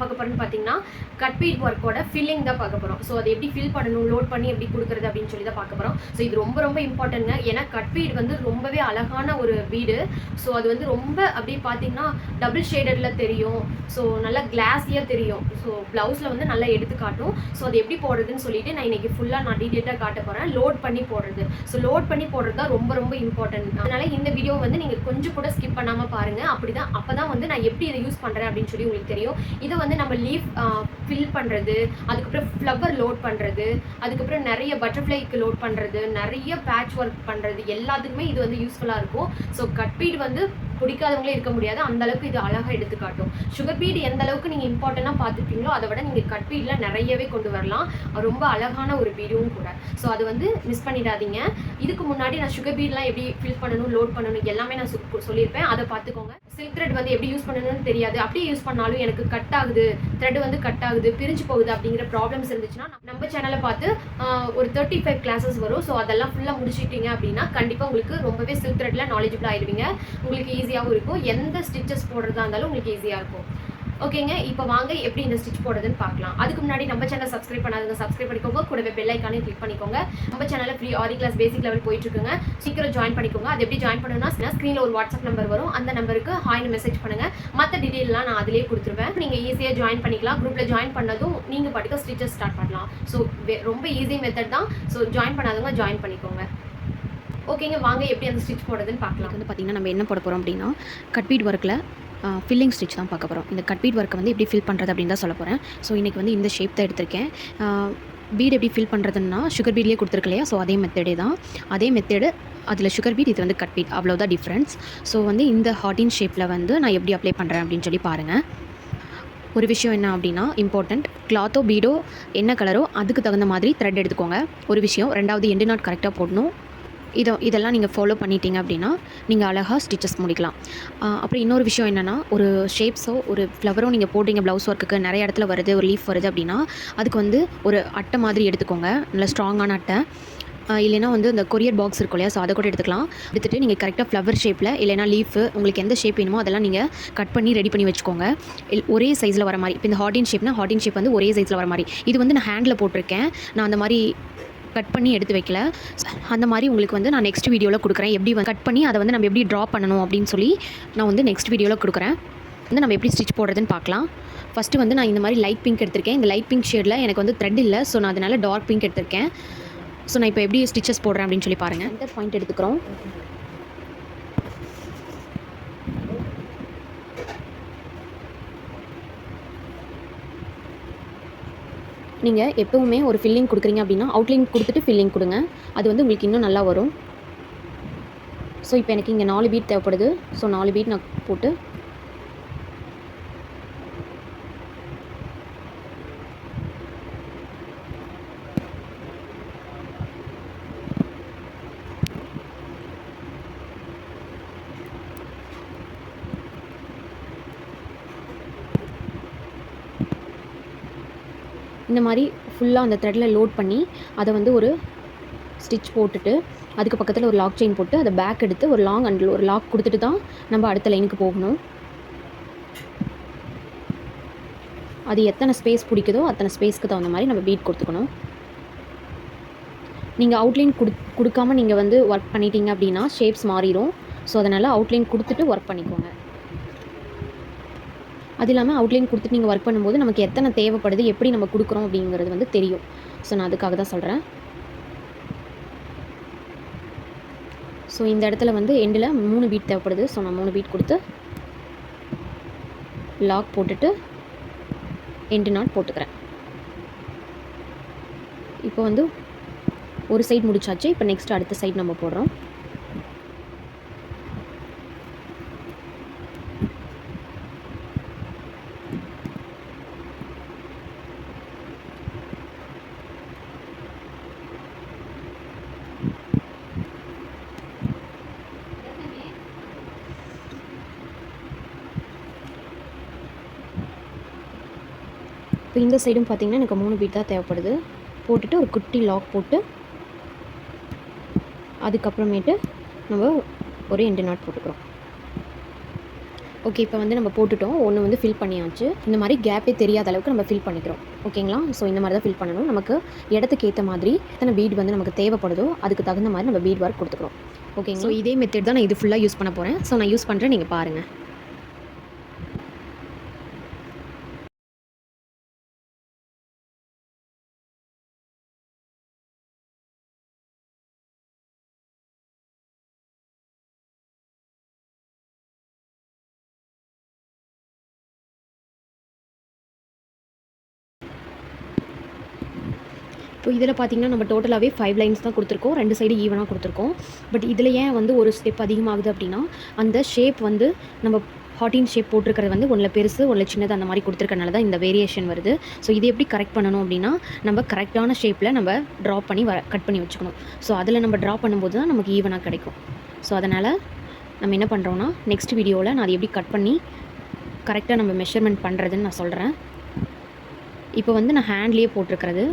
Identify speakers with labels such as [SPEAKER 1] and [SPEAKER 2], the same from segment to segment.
[SPEAKER 1] பார்க்க போகிறோம்னு பார்த்தீங்கன்னா கட் பீட் ஒர்க்கோட ஃபில்லிங் தான் பார்க்க போகிறோம். ஸோ அதை எப்படி ஃபில் பண்ணணும், லோட் பண்ணி எப்படி கொடுக்குறது அப்படின்னு சொல்லி தான் பார்க்க போகிறோம். ஸோ இது ரொம்ப ரொம்ப இம்பார்ட்டன்ட்ங்க. ஏன்னா கட் பீட் வந்து ரொம்பவே அழகான ஒரு பீடு. ஸோ அது வந்து ரொம்ப அப்படியே பார்த்தீங்கன்னா டபுள் ஷேடடில் தெரியும். ஸோ நல்லா கிளாஸியாக தெரியும். ஸோ ப்ளவுஸில் வந்து நல்லா எடுத்து காட்டும். ஸோ அது எப்படி போடுறதுன்னு சொல்லிட்டு நான் இன்னைக்கு ஃபுல்லாக நான் டீட்டெயிலாக காட்ட போகிறேன். லோட் பண்ணி போடுறது. ஸோ லோட் பண்ணி போடுறது தான் ரொம்ப ரொம்ப இம்பார்ட்டன்ட். அதனால் இந்த வீடியோ வந்து நீங்கள் கொஞ்சம் கூட ஸ்கிப் பண்ணாமல் பாருங்கள். அப்போ தான் வந்து நான் எப்படி இதை யூஸ் பண்ணுறேன் அப்படின்னு சொல்லி உங்களுக்கு தெரியும். இதை வந்து நம்ம லீஃப் ஃபில் பண்ணுறது, அதுக்கப்புறம் ஃப்ளவர் லோட் பண்ணுறது, அதுக்கப்புறம் நிறைய பட்டர்ஃப்ளைக்கு லோட் பண்ணுறது, நிறைய பேட்ச் ஒர்க் பண்ணுறது, எல்லாத்துக்குமே இது வந்து யூஸ்ஃபுல்லாக இருக்கும். ஸோ கட் பீட் வந்து பிடிக்காதவங்களே இருக்க முடியாது. அந்த அளவுக்கு இது அழகாக எடுத்து காட்டும். சுகர் பீட் எந்த அளவுக்கு நீங்கள் இம்பார்ட்டண்ட்டாக பார்த்துருப்பீங்களோ அதை விட நீங்கள் கட் பீடில் நிறையவே கொண்டு வரலாம். ரொம்ப அழகான ஒரு பீடும் கூட. ஸோ அது வந்து மிஸ் பண்ணிடாதீங்க. இதுக்கு முன்னாடி நான் சுகர் பீட்லாம் எப்படி ஃபில் பண்ணணும், லோட் பண்ணணும் எல்லாமே நான் சொல்லியிருப்பேன். அதை பார்த்துக்கோங்க. சில்க் த்ரெட் வந்து எப்படி யூஸ் பண்ணணும்னு தெரியாது, அப்படியே யூஸ் பண்ணாலும் எனக்கு கட் ஆகுது, த்ரெட் வந்து கட் ஆகுது, பிரிஞ்சு போகுது அப்படிங்கிற ப்ராப்ளம்ஸ் இருந்துச்சுன்னா நம்ம சேனலை பார்த்து ஒரு 35 கிளாஸஸ் வரும். ஸோ அதெல்லாம் ஃபுல்லாக முடிச்சிட்டிங்க அப்படின்னா கண்டிப்பாக உங்களுக்கு ரொம்பவே சில்க் த்ரெட்டில் நாலேஜபிள் ஆயிடுவீங்க. உங்களுக்கு ஈஸியாகவும் இருக்கும். எந்த ஸ்டிச்சஸ் போடுறதா இருந்தாலும் உங்களுக்கு ஈஸியாக இருக்கும். ஓகேங்க, இப்போ வாங்க எப்படி இந்த ஸ்டிச் போடுறதுன்னு பார்க்கலாம். அதுக்கு முன்னாடி நம்ம சேனல் சப்ஸ்கிரைப் பண்ணாதவங்க சப்ஸ்கிரைப் பண்ணிக்கோங்க. கூடவே பெல் ஐக்கானே கிளிக் பண்ணிக்கோங்க. நம்ம சேனலில் ஃப்ரீ ஆரி கிளாஸ் பேசிக் லெவல் போயிட்டு இருக்குங்க. சீக்கிரம் ஜாயின் பண்ணிக்கோங்க. அது எப்படி ஜாயின் பண்ணணும்னா ஸ்க்ரீனில் ஒரு வாட்ஸ்அப் நம்பர் வரும். அந்த நம்பருக்கு ஹாய்னு மெசேஜ் பண்ணுங்கள். மற்ற டீட்டெயிலாம் நான் அதிலே கொடுத்துருவேன். நீங்கள் ஈஸியாக ஜாயின் பண்ணிக்கலாம். குரூப்பில் ஜாயின் பண்ணதும் நீங்கள் பாட்டுக்கு ஸ்டிச்சஸ் ஸ்டார்ட் பண்ணலாம். ஸோ ரொம்ப ஈஸி மெத்தட் தான். ஸோ ஜாயின் பண்ணாதவங்க ஜாயின் பண்ணிக்கோங்க. ஓகேங்க, வாங்க எப்படி அந்த ஸ்டிச் போடுறதுன்னு பார்க்கலாம்.
[SPEAKER 2] வந்து பார்த்திங்கன்னா நம்ம என்ன போட போகிறோம் அப்படின்னா கட் பீட் ஒர்க்கில் ஃபில்லிங் ஸ்டிச் தான் பார்க்க போகிறோம். இந்த கட் பீட் ஒர்க்கை வந்து எப்படி ஃபில் பண்ணுறது அப்படின்னு தான் சொல்ல போகிறேன். ஸோ இன்றைக்கி வந்து இந்த ஷேப் தான் எடுத்திருக்கேன். பீட் எப்படி ஃபில் பண்ணுறதுன்னா சுகர் பீட்லேயே கொடுத்துருக்கலையா, ஸோ அதே மெத்தடே தான். அதே மெத்தடு அதில் சுகர் பீட், இது வந்து கட் பீட், அவ்வளோதான் டிஃப்ரென்ஸ். ஸோ வந்து இந்த ஹார்டின் ஷேப்பில் வந்து நான் எப்படி அப்ளை பண்ணுறேன் அப்படின்னு சொல்லி பாருங்கள். ஒரு விஷயம் என்ன அப்படின்னா இம்பார்ட்டண்ட், கிளாத்தோ பீடோ என்ன கலரோ அதுக்கு தகுந்த மாதிரி த்ரெட் எடுத்துக்கோங்க. ஒரு விஷயம். ரெண்டாவது, எண்டு நாட் கரெக்டாக போடணும். இதெல்லாம் நீங்கள் ஃபாலோ பண்ணிட்டீங்க அப்படின்னா நீங்கள் அழகாக ஸ்டிச்சஸ் முடிக்கலாம். அப்புறம் இன்னொரு விஷயம் என்னென்னா, ஒரு ஷேப்ஸோ ஒரு ஃப்ளவரோ நீங்கள் போடுறீங்க ப்ளவுஸ் ஒர்க்குக்கு, நிறைய இடத்துல வருது, ஒரு லீஃப் வருது அப்படின்னா அதுக்கு வந்து ஒரு அட்டை மாதிரி எடுத்துக்கோங்க. நல்ல ஸ்ட்ராங்கான அட்டை. இல்லைனா வந்து இந்த கொரியர் பாக்ஸ் இருக்கும் இல்லையா, ஸோ அதை கூட எடுத்துக்கலாம். எடுத்துகிட்டு நீங்கள் கரெக்டாக ஃப்ளவர் ஷேப்பில் இல்லைனா லீஃபு உங்களுக்கு எந்த ஷேப் வேணுமோ அதெல்லாம் நீங்கள் கட் பண்ணி ரெடி பண்ணி வச்சுக்கோங்க. ஒரே சைஸில் வர மாதிரி. இப்போ இந்த ஹார்டின் ஷேப் வந்து ஒரே சைஸில் வர மாதிரி. இது வந்து நான் ஹேண்டில் போட்டிருக்கேன். நான் அந்த மாதிரி கட் பண்ணி எடுத்து வைக்கல. அந்த மாதிரி உங்களுக்கு வந்து நான் நெக்ஸ்ட் வீடியோவில் கொடுக்குறேன். எப்படி கட் பண்ணி அதை வந்து நம்ம எப்படி ட்ரா பண்ணணும் அப்படின்னு சொல்லி நான் வந்து நெக்ஸ்ட் வீடியோவில் கொடுக்குறேன். வந்து நம்ம எப்படி ஸ்டிச் போடுறதுன்னு பார்க்கலாம். ஃபஸ்ட்டு வந்து நான் இந்த மாதிரி லைட் பிங்க் எடுத்திருக்கேன். இந்த லைட் பிங்க் ஷேடில் எனக்கு வந்து த்ரெட் இல்லை. ஸோ நான் அதனால் டார்க் பிங்க் எடுத்திருக்கேன். ஸோ நான் இப்போ எப்படி ஸ்டிச்சஸ் போடுறேன் அப்படின்னு சொல்லி பாருங்கள். இந்த பாயிண்ட் எடுத்துக்கிறோம். நீங்கள் எப்போவுமே ஒரு ஃபில்லிங் கொடுக்குறீங்க அப்படின்னா அவுட்லைன் கொடுத்துட்டு ஃபில்லிங் கொடுங்க. அது வந்து உங்களுக்கு இன்னும் நல்லா வரும். ஸோ இப்போ எனக்கு இங்கே 4 பீட் தேவைப்படுது. ஸோ 4 பீட் நான் போட்டு இந்த மாதிரி ஃபுல்லாக அந்த த்ரெட்டில் லோட் பண்ணி அதை வந்து ஒரு ஸ்டிச் போட்டுட்டு அதுக்கு பக்கத்தில் ஒரு லாக் செயின் போட்டு அதை பேக் எடுத்து ஒரு லாங் அண்ட் ஒரு லாக் கொடுத்துட்டு தான் நம்ம அடுத்த லைனுக்கு போகணும். அது எத்தனை ஸ்பேஸ் பிடிக்குதோ அத்தனை ஸ்பேஸ்க்கு தகுந்த மாதிரி நம்ம பீட் கொடுத்துக்கணும். நீங்கள் அவுட்லைன் கொடுக்காமல் நீங்கள் வந்து ஒர்க் பண்ணிட்டீங்க அப்படின்னா ஷேப்ஸ் மாறிடும். ஸோ அதனால் அவுட்லைன் கொடுத்துட்டு ஒர்க் பண்ணிக்கோங்க. அது இல்லாமல் அவுட்லைன் கொடுத்துட்டு நீங்கள் ஒர்க் பண்ணும்போது நமக்கு எத்தனை தேவைப்படுது, எப்படி நம்ம கொடுக்குறோம் அப்படிங்கிறது வந்து தெரியும். ஸோ நான் அதுக்காக தான் சொல்கிறேன். ஸோ இந்த இடத்துல வந்து எண்டில் 3 பீட் தேவைப்படுது. ஸோ நான் 3 பீட் கொடுத்து லாக் போட்டுட்டு எண்டு நாட் போட்டுக்கிறேன். இப்போ வந்து ஒரு சைடு முடிச்சாச்சு. இப்போ நெக்ஸ்ட் அடுத்த சைடு நம்ம போடுறோம். இப்போ இந்த சைடும் பார்த்திங்கன்னா எனக்கு 3 பீட் தான் தேவைப்படுது. போட்டுட்டு ஒரு குட்டி லாக் போட்டு அதுக்கப்புறமேட்டு நம்ம ஒரு எண்டு நாட் போட்டுக்கிறோம். ஓகே, இப்போ வந்து நம்ம போட்டுட்டோம். ஒன்று வந்து ஃபில் பண்ணியாச்சு. இந்த மாதிரி கேப்பே தெரியாத அளவுக்கு நம்ம ஃபில் பண்ணிக்கிறோம். ஓகேங்களா? ஸோ இந்த மாதிரி தான் ஃபில் பண்ணணும். நமக்கு இடத்துக்கு ஏற்ற மாதிரி எத்தனை பீட் வந்து நமக்கு தேவைப்படுதோ அதுக்கு தகுந்த மாதிரி நம்ம பீட் ஒர்க் கொடுத்துக்கிறோம். ஓகேங்க. ஸோ இதே மெத்தட் தான் நான் இது ஃபுல்லாக யூஸ் பண்ண போகிறேன். ஸோ நான் யூஸ் பண்ணுறேன், நீங்கள் பாருங்கள். இப்போ இதில் பார்த்தீங்கன்னா நம்ம டோட்டலாகவே 5 லைன்ஸ் தான் கொடுத்துருக்கோம். 2 சைடு ஈவனாக கொடுத்துருக்கோம். பட் இதில் ஏன் வந்து ஒரு ஸ்டெப் அதிகமாகுது அப்படின்னா, அந்த ஷேப் வந்து நம்ம ஹார்டின் ஷேப் போட்டிருக்கிறது வந்து ஒன்றில் பெருசு ஒன்றில் சின்னது அந்த மாதிரி கொடுத்துருக்கனால தான் இந்த வேரியேஷன் வருது. ஸோ இது எப்படி கரெக்ட் பண்ணணும் அப்படின்னா, நம்ம கரெக்டான ஷேப்பில் நம்ம ட்ரா பண்ணி கட் பண்ணி வச்சுக்கணும். ஸோ அதில் நம்ம ட்ரா பண்ணும்போது தான் நமக்கு ஈவனாக கிடைக்கும். ஸோ அதனால் நம்ம என்ன பண்ணுறோன்னா, நெக்ஸ்ட் வீடியோவில் நான் அதை எப்படி கட் பண்ணி கரெக்டாக நம்ம மெஷர்மெண்ட் பண்ணுறதுன்னு நான் சொல்கிறேன். இப்போ வந்து நான் ஹேண்ட்லேயே போட்டிருக்கிறது.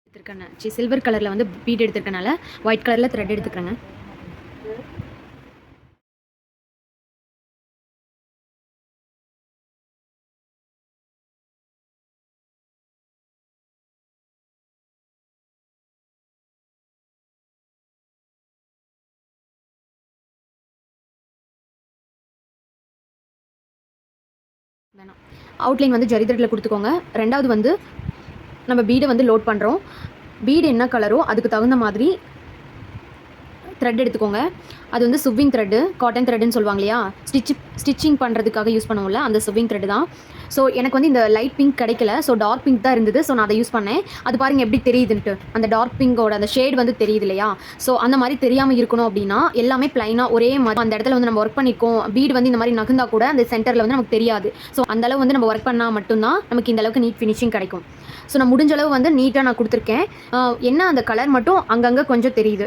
[SPEAKER 2] எடுத்துருக்கேன் சில்வர் கலரில் வந்து பீட் எடுத்துருக்கனால ஒயிட் கலரில் த்ரெட் எடுத்துக்கிறேங்க. வேணாம், அவுட்லைன் வந்து ஜரி த்ரெட்டில் கொடுத்துக்கோங்க. ரெண்டாவது வந்து நம்ம பீடை வந்து லோட் பண்ணுறோம். பீடு என்ன கலரோ அதுக்கு தகுந்த மாதிரி த்ரெட் எடுத்துக்கோங்க. அது வந்து சுவிங் த்ரெட்டு, காட்டன் த்ரெட்டுன்னு சொல்லுவாங்க இல்லையா, ஸ்டிச்சிங் பண்ணுறதுக்காக யூஸ் பண்ணுவோம்ல, அந்த சுவிங் த்ரெட்டு தான். ஸோ எனக்கு வந்து இந்த லைட் பிங்க் கிடைக்கல, ஸோ டார்க் பிங்க் தான் இருந்தது. ஸோ நான் அதை யூஸ் பண்ணேன். அது பாருங்கள் எப்படி தெரியுதுன்ட்டு, அந்த டார்க் பிங்கோட அந்த ஷேட் வந்து தெரியுது இல்லையா. ஸோ அந்த மாதிரி தெரியாமல் இருக்கணும் அப்படின்னா எல்லாமே ப்ளைனாக ஒரே மாதிரி அந்த இடத்துல வந்து நம்ம ஒர்க் பண்ணியிருக்கோம். பீடு வந்து இந்த மாதிரி நகுந்தா கூட அந்த சென்டரில் வந்து நமக்கு தெரியாது. ஸோ அந்தளவு வந்து நம்ம ஒர்க் பண்ணால் மட்டும்தான் நமக்கு இந்த அளவுக்கு நீட் ஃபினிஷிங் கிடைக்கும். ஸோ நான் முடிஞ்ச அளவு வந்து நீட்டாக நான் கொடுத்துருக்கேன். என்ன அந்த கலர் மட்டும் அங்கங்கே கொஞ்சம் தெரியுது.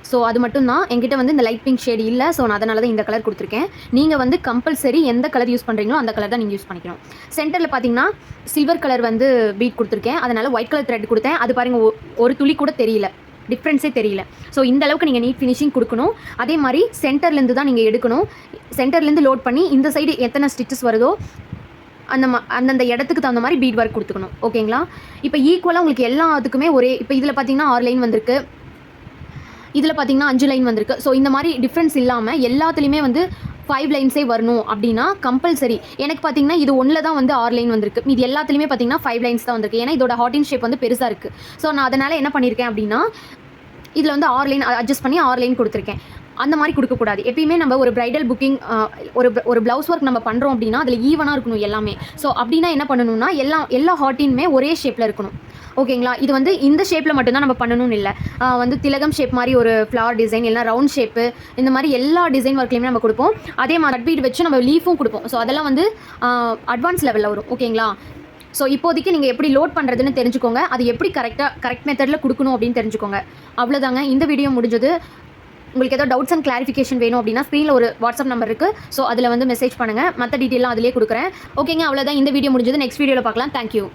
[SPEAKER 2] ஸோ அது மட்டும் தான் என்கிட்ட வந்து இந்த லைட் பிங்க் ஷேட் இல்லை. ஸோ நான் அதனால தான் இந்த கலர் கொடுத்துருக்கேன். நீங்கள் வந்து கம்பல்சரி எந்த கலர் யூஸ் பண்ணுறீங்களோ அந்த கலர் தான் நீங்கள் யூஸ் பண்ணிக்கணும். சென்டரில் பார்த்தீங்கன்னா சில்வர் கலர் வந்து பீட் கொடுத்துருக்கேன். அதனால் ஒயிட் கலர் த்ரெட் கொடுத்தேன். அது பாருங்கள் ஒரு துளி கூட தெரியல, டிஃப்ரென்ஸே தெரியல. ஸோ இந்த அளவுக்கு நீங்கள் நீட் ஃபினிஷிங் கொடுக்கணும். அதே மாதிரி சென்டர்லேருந்து தான் நீங்கள் எடுக்கணும். சென்டர்லேருந்து லோட் பண்ணி இந்த சைடு எத்தனை ஸ்டிச்சஸ் வருதோ அந்தந்த இடத்துக்கு தகுந்த மாதிரி பீட் ஒர்க் கொடுத்துக்கணும். ஓகேங்களா? இப்போ ஈக்குவலாக உங்களுக்கு எல்லாத்துக்குமே ஒரே, இப்போ இதில் பார்த்தீங்கன்னா 6 லைன் வந்திருக்கு, இதில் பார்த்தீங்கன்னா 5 லைன் வந்திருக்கு. ஸோ இந்த மாதிரி டிஃப்ரென்ஸ் இல்லாமல் எல்லாத்துலேயுமே வந்து 5 லைன்ஸே வரணும் அப்படின்னா கம்பல்சரி. எனக்கு பார்த்தீங்கன்னா இது ஒன்றில் தான் வந்து 6 லைன் வந்திருக்கு. இது எல்லாத்துலேயுமே பார்த்தீங்கன்னா 5 லைன்ஸ் தான் வந்திருக்கு. ஏன்னா இதோட ஹார்டின் ஷேப் வந்து பெருசாக இருக்குது. ஸோ நான் அதனால் என்ன பண்ணியிருக்கேன் அப்படின்னா, இதில் வந்து 6 லைன் அட்ஜஸ்ட் பண்ணி 6 லைன் கொடுத்துருக்கேன். அந்த மாதிரி கொடுக்கக்கூடாது. எப்பயுமே நம்ம ஒரு ப்ரைடல் புக்கிங் ஒரு ப்ளவுஸ் ஒர்க் நம்ம பண்ணுறோம் அப்படின்னா அதில் ஈவனாக இருக்கணும் எல்லாமே. ஸோ அப்படின்னா என்ன பண்ணணும்னா எல்லா ஹார்டினுமே ஒரே ஷேப்பில் இருக்கணும். ஓகேங்களா? இது வந்து இந்த ஷேப்பில் மட்டும்தான் நம்ம பண்ணணும்னு இல்லை. வந்து திலகம் ஷேப் மாதிரி ஒரு ஃப்ளவர் டிசைன், இல்லைனா ரவுண்ட் ஷேப்பு, இந்த மாதிரி எல்லா டிசைன் ஒர்க்லையுமே நம்ம கொடுப்போம். அதே மாதிரி கட் பீட் வச்சு நம்ம லீஃபும் கொடுப்போம். ஸோ அதெல்லாம் வந்து அட்வான்ஸ் லெவலில் வரும். ஓகேங்களா? ஸோ இப்போதைக்கு நீங்கள் எப்படி லோட் பண்ணுறதுன்னு தெரிஞ்சுக்கோங்க. அது எப்படி கரெக்ட் மெத்தடில் கொடுக்கணும் அப்படின்னு தெரிஞ்சுக்கோங்க. அவ்வளோதாங்க, இந்த வீடியோ முடிஞ்சது. உங்களுக்கு ஏதாவது டவுட்ஸ் அண்ட் கிளாரிஃபிகேஷன் வேணும் அப்படின்னா ஸ்க்ரீனில் ஒரு வாட்ஸ்அப் நம்பர் இருக்குது. ஸோ அதில் வந்து மெசேஜ் பண்ணுங்கள். மற்ற டீட்டெயிலாம் அதிலே கொடுக்குறேன். ஓகேங்க, அவ்வளோதான், இந்த வீடியோ முடிஞ்சது. நெக்ஸ்ட் வீடியோவில் பார்க்கலாம். தேங்க்யூ.